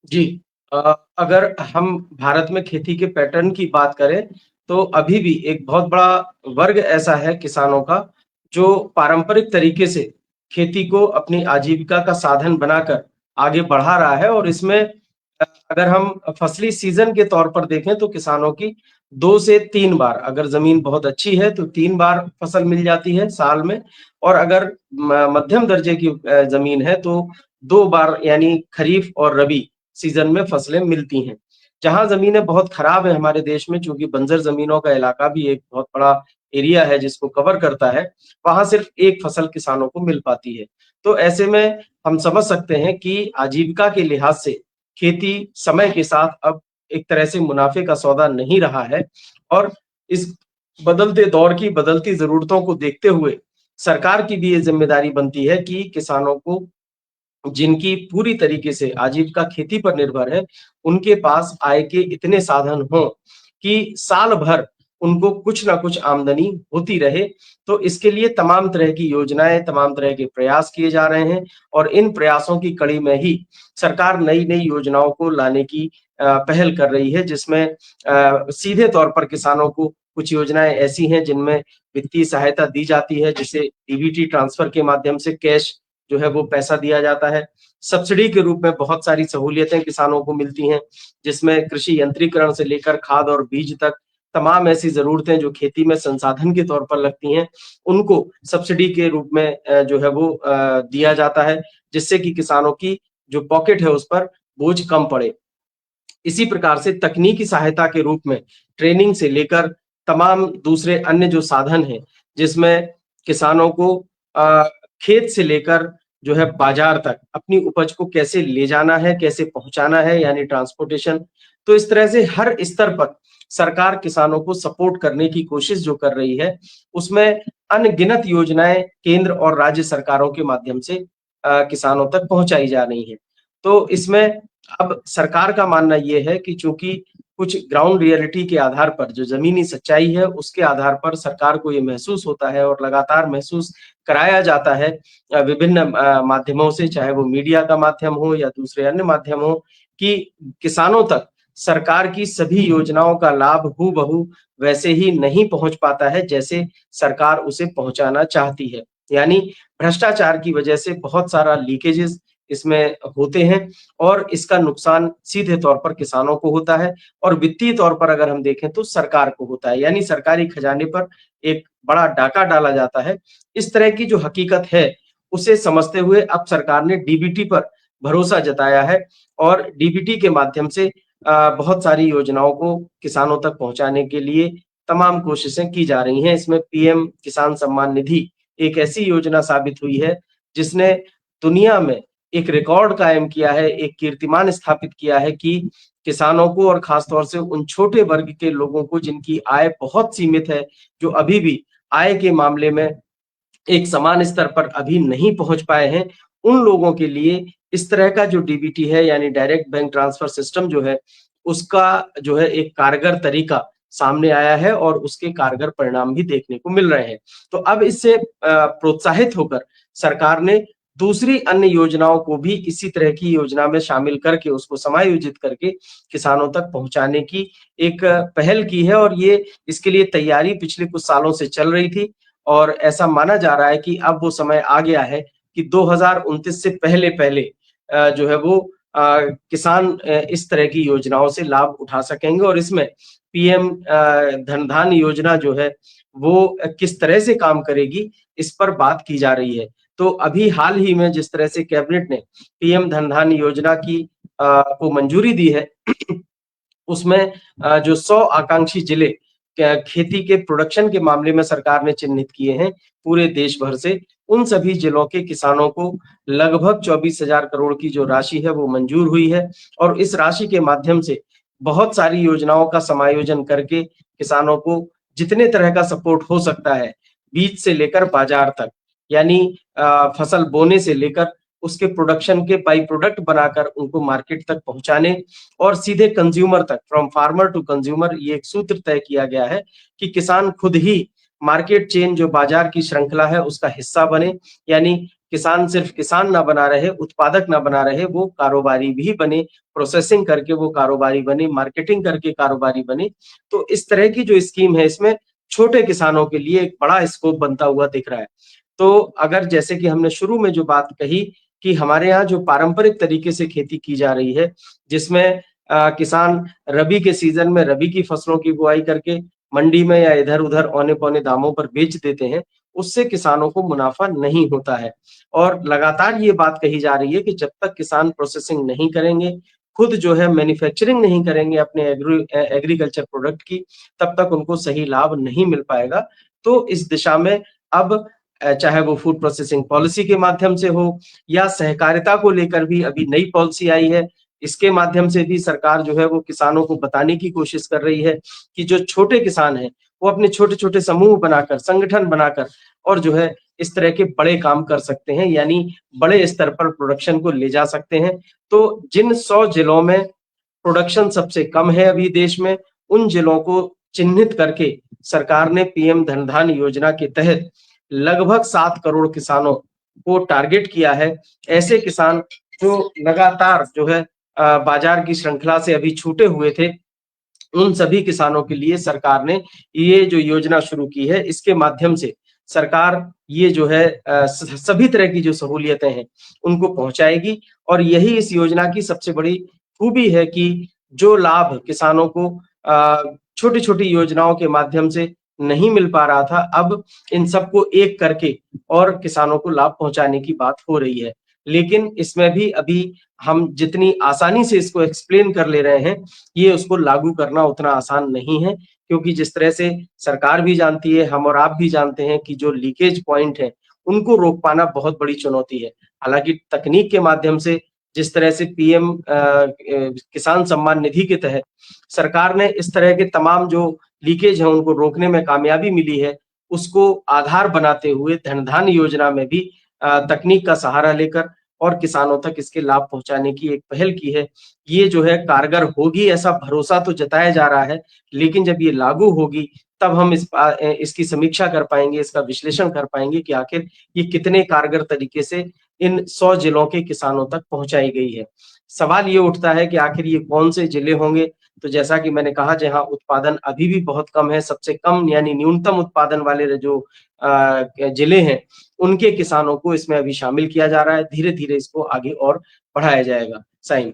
जी। अगर हम भारत में खेती के पैटर्न की बात करें, तो अभी भी एक बहुत बड़ा वर्ग ऐसा है किसानों का, जो पारंपरिक तरीके से खेती को अपनी आजीविका का साधन बनाकर आगे बढ़ा रहा है और इसमें अगर हम फसली सीज़न के तौर पर देखें तो किसानों की 2 से 3 बार अगर ज़मीन बहुत अच्छी है तो 3 बार फसल मिल जाती है साल में और अगर म मध्यम दर्जे की ज़मीन है तो 2 बार यानी खरीफ और रबी सीज़न में फसलें मिलती हैं। जहाँ ज़मीनें बहुत खराब है हमारे देश में चूँकि बंजर ज़मीनों का इलाका भी एक बहुत बड़ा एरिया है जिसको कवर करता है, वहाँ सिर्फ़ एक फसल किसानों को मिल पाती है। तो ऐसे में हम समझ सकते हैं कि आजीविका के लिहाज से खेती समय के साथ अब एक तरह से मुनाफ़े का सौदा नहीं रहा है और इस बदलते दौर की बदलती ज़रूरतों को देखते हुए सरकार की भी ये ज़िम्मेदारी बनती है कि किसानों को जिनकी पूरी तरीके से आजीविका खेती पर निर्भर है, उनके पास आय के इतने साधन हों कि साल भर उनको कुछ ना कुछ आमदनी होती रहे। तो इसके लिए तमाम तरह की योजनाएँ, तमाम तरह के प्रयास किए जा रहे हैं और इन प्रयासों की कड़ी में ही सरकार नई-नई योजनाओं को लाने की पहल कर रही है जिसमें सीधे तौर पर किसानों को कुछ योजनाएँ ऐसी हैं जिनमें वित्तीय सहायता दी जाती है, जिसे डीबीटी ट्रांसफर के माध्यम से कैश जो है वो पैसा दिया जाता है। सब्सिडी के रूप में बहुत सारी सहूलियतें किसानों को मिलती हैं, जिसमें कृषि यंत्रीकरण से लेकर खाद और बीज तक तमाम ऐसी ज़रूरतें जो खेती में संसाधन के तौर पर लगती हैं, उनको सब्सिडी के रूप में जो है वो दिया जाता है, जिससे कि किसानों की जो पॉकेट है उस पर बोझ कम पड़े। इसी प्रकार से तकनीकी सहायता के रूप में ट्रेनिंग से लेकर तमाम दूसरे अन्य जो साधन हैं, जिसमें किसानों को अ, खेत से लेकर जो है बाज़ार तक अपनी उपज को कैसे ले जाना है, कैसे पहुँचाना है यानी ट्रांसपोर्टेशन। तो इस तरह से हर स्तर पर सरकार किसानों को सपोर्ट करने की कोशिश जो कर रही है, उसमें अनगिनत योजनाएँ केंद्र और राज्य सरकारों के माध्यम से किसानों तक पहुँचाई जा रही हैं। तो इसमें अब सरकार का मानना ये है कि चूँकि कुछ ग्राउंड रियलिटी के आधार पर जो ज़मीनी सच्चाई है, उसके आधार पर सरकार को ये महसूस होता है और लगातार महसूस कराया जाता है विभिन्न माध्यमों से, चाहे वो मीडिया का माध्यम हो या दूसरे अन्य माध्यम हो, कि किसानों तक सरकार की सभी योजनाओं का लाभ हूबहू वैसे ही नहीं पहुँच पाता है, जैसे सरकार उसे पहुँचाना चाहती है। यानी भ्रष्टाचार की वजह से बहुत सारा लीकेजेज़ इसमें होते हैं और इसका नुकसान सीधे तौर पर किसानों को होता है और वित्तीय तौर पर अगर हम देखें तो सरकार को होता है, यानी सरकारी खजाने पर एक बड़ा डाका डाला जाता है। इस तरह की जो हकीकत है, उसे समझते हुए अब सरकार ने डीबीटी पर भरोसा जताया है और डीबीटी के माध्यम से बहुत सारी योजनाओं को किसानों तक पहुँचाने के लिए तमाम कोशिशें की जा रही हैं। इसमें पीएम किसान सम्मान निधि एक ऐसी योजना साबित हुई है, जिसने दुनिया में एक रिकॉर्ड कायम किया है, एक कीर्तिमान स्थापित किया है कि किसानों को और ख़ास तौर से उन छोटे वर्ग के लोगों को जिनकी आय बहुत सीमित है, जो अभी भी आय के मामले में एक समान स्तर पर अभी नहीं पहुँच पाए हैं, उन लोगों के लिए इस तरह का जो डीबीटी है यानी डायरेक्ट बैंक ट्रांसफर सिस्टम जो है, उसका जो है एक कारगर तरीका सामने आया है और उसके कारगर परिणाम भी देखने को मिल रहे हैं। तो अब इससे प्रोत्साहित होकर सरकार ने दूसरी अन्य योजनाओं को भी इसी तरह की योजना में शामिल करके उसको समायोजित करके किसानों तक पहुँचाने की एक पहल की है और ये इसके लिए तैयारी पिछले कुछ सालों से चल रही थी और ऐसा माना जा रहा है कि अब वो समय आ गया है कि 2029 से पहले-पहले जो है वो किसान इस तरह की योजनाओं से लाभ उठा सकेंगे और इसमें पीएम धन योजना जो है वो किस तरह से काम करेगी, इस पर बात की जा रही है। तो अभी हाल ही में जिस तरह से कैबिनेट ने पीएम धन योजना की को मंजूरी दी है उसमें जो 100 आकांक्षी जिले खेती के प्रोडक्शन के मामले में सरकार ने चिन्हित किए हैं पूरे देश भर से, उन सभी जिलों के किसानों को लगभग 24,000 करोड़ की जो राशि है वो मंजूर हुई है और इस राशि के माध्यम से बहुत सारी योजनाओं का समायोजन करके किसानों को जितने तरह का सपोर्ट हो सकता है, बीज से लेकर बाजार तक, यानी फसल बोने से लेकर उसके प्रोडक्शन के बाई प्रोडक्ट बनाकर उनको मार्केट तक पहुँचाने और सीधे कंज्यूमर तक फ्रॉम फार्मर टू कंज्यूमर ये एक सूत्र तय किया गया है कि किसान खुद ही मार्केट चेन जो बाजार की श्रृंखला है उसका हिस्सा बने यानी किसान सिर्फ किसान ना बना रहे, उत्पादक ना बना रहे, वो कारोबारी भी बने, प्रोसेसिंग करके वो कारोबारी बने, मार्केटिंग करके कारोबारी बने। तो इस तरह की जो स्कीम है, इसमें छोटे किसानों के लिए एक बड़ा स्कोप बनता हुआ दिख रहा है। तो अगर जैसे कि हमने शुरू में जो बात कही कि हमारे यहाँ जो पारंपरिक तरीके से खेती की जा रही है, जिसमें किसान रबी के सीज़न में रबी की फसलों की बुआई करके मंडी में या इधर-उधर औने-पौने दामों पर बेच देते हैं, उससे किसानों को मुनाफ़ा नहीं होता है। और लगातार ये बात कही जा रही है कि जब तक किसान प्रोसेसिंग नहीं करेंगे, खुद जो है मैन्युफैक्चरिंग नहीं करेंगे अपने एग्रीकल्चर प्रोडक्ट की, तब तक उनको सही लाभ नहीं मिल पाएगा। तो इस दिशा में अब चाहे वो फूड प्रोसेसिंग पॉलिसी के माध्यम से हो या सहकारिता को लेकर भी अभी नई पॉलिसी आई है, इसके माध्यम से भी सरकार जो है वो किसानों को बताने की कोशिश कर रही है कि जो छोटे किसान हैं, वो अपने छोटे-छोटे समूह बनाकर, संगठन बनाकर और जो है इस तरह के बड़े काम कर सकते हैं, यानी बड़े स्तर पर प्रोडक्शन को ले जा सकते हैं। तो जिन 100 जिलों में प्रोडक्शन सबसे कम है अभी देश में, उन जिलों को चिन्हित करके सरकार ने पीएम धन योजना के तहत लगभग 7 करोड़ किसानों को टारगेट किया है। ऐसे किसान जो लगातार जो है बाजार की श्रृंखला से अभी छूटे हुए थे, उन सभी किसानों के लिए सरकार ने ये जो योजना शुरू की है, इसके माध्यम से सरकार ये जो है सभी तरह की जो सहूलियतें हैं, उनको पहुँचाएगी और यही इस योजना की सबसे बड़ी खूबी है कि जो लाभ किसानों को छोटी-छोटी योजनाओं के माध्यम से नहीं मिल पा रहा था, अब इन सबको एक करके और किसानों को लाभ पहुँचाने की बात हो रही है। लेकिन इसमें भी अभी हम जितनी आसानी से इसको एक्सप्लेन कर ले रहे हैं, ये उसको लागू करना उतना आसान नहीं है, क्योंकि जिस तरह से सरकार भी जानती है, हम और आप भी जानते हैं कि जो लीकेज पॉइंट है, उनको रोक पाना बहुत बड़ी चुनौती है। हालाँकि तकनीक के माध्यम से जिस तरह से पीएम किसान सम्मान निधि के तहत सरकार ने इस तरह के तमाम जो लीकेज हैं, उनको रोकने में कामयाबी मिली है, उसको आधार बनाते हुए धन योजना में भी तकनीक का सहारा लेकर और किसानों तक इसके लाभ पहुँचाने की एक पहल की है। ये जो है कारगर होगी ऐसा भरोसा तो जताया जा रहा है, लेकिन जब ये लागू होगी तब हम इसकी समीक्षा कर पाएँगे, इसका विश्लेषण कर पाएँगे कि आखिर ये कितने कारगर तरीके से इन 100 जिलों के किसानों तक पहुँचाई गई है। सवाल ये उठता है कि आखिर ये कौन से जिले होंगे? तो जैसा कि मैंने कहा जहाँ उत्पादन अभी भी बहुत कम है, सबसे कम यानी न्यूनतम उत्पादन वाले जो जिले हैं, उनके किसानों को इसमें अभी शामिल किया जा रहा है। धीरे-धीरे इसको आगे और बढ़ाया जाएगा। साइन